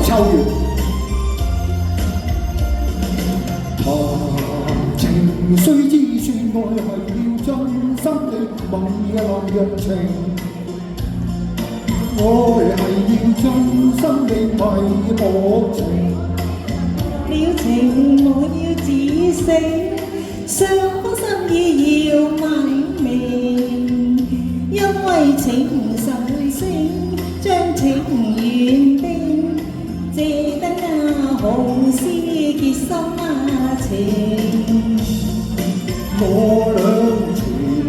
秋月。談情雖知說愛係要真心地迷浪若情，愛係要真心地迷莫情。了情我要止死，雙方心意要明明，因為情神聖將情緣定，借得那紅絲結心情。我倆全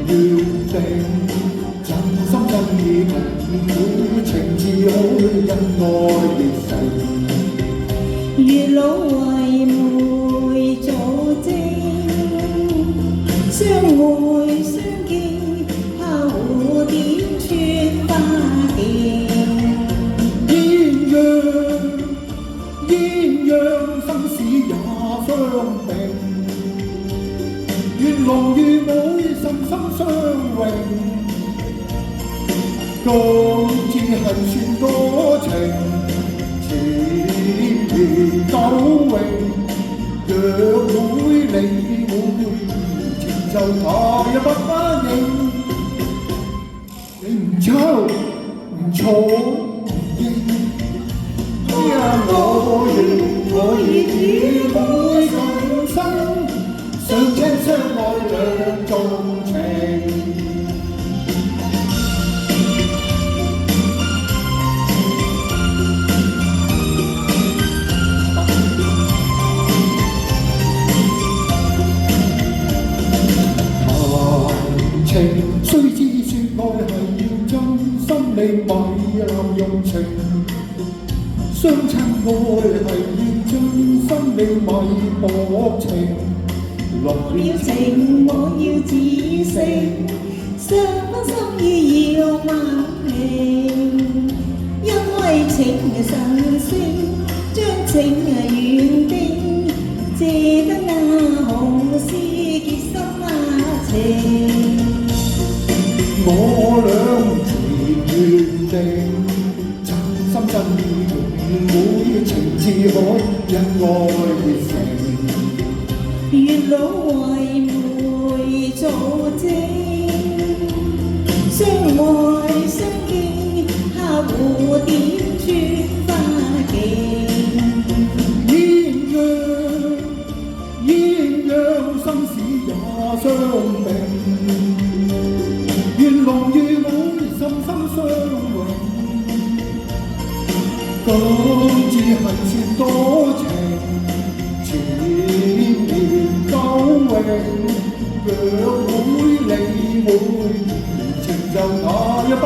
願定，真心真意同會情自可因愛結誓。月老為媒做證，相會相見拋蝴蝶穿花徑。鴛鴦生死也相定，月龍與妹心心相榮。今次係算多情，前年久榮。若會你會前就他也不應，你唔抽唔錯唔應。我願與每共生，相親相愛兩種情。談情雖知說愛係要真心地迷浪用情，相親愛係要真心地迷莫情。了情我要止死，雙方心意要萬明，因為情神聖將情緣定，借得那紅絲結心情。我倆全願定，真心真意同會情自可因愛結成。月老為媒做證，相愛相見拋蝴蝶穿花徑。鴛鴦生死也相明，月龍與妹心心相榮。今次係算多情，前年久榮。若會你會情就他也不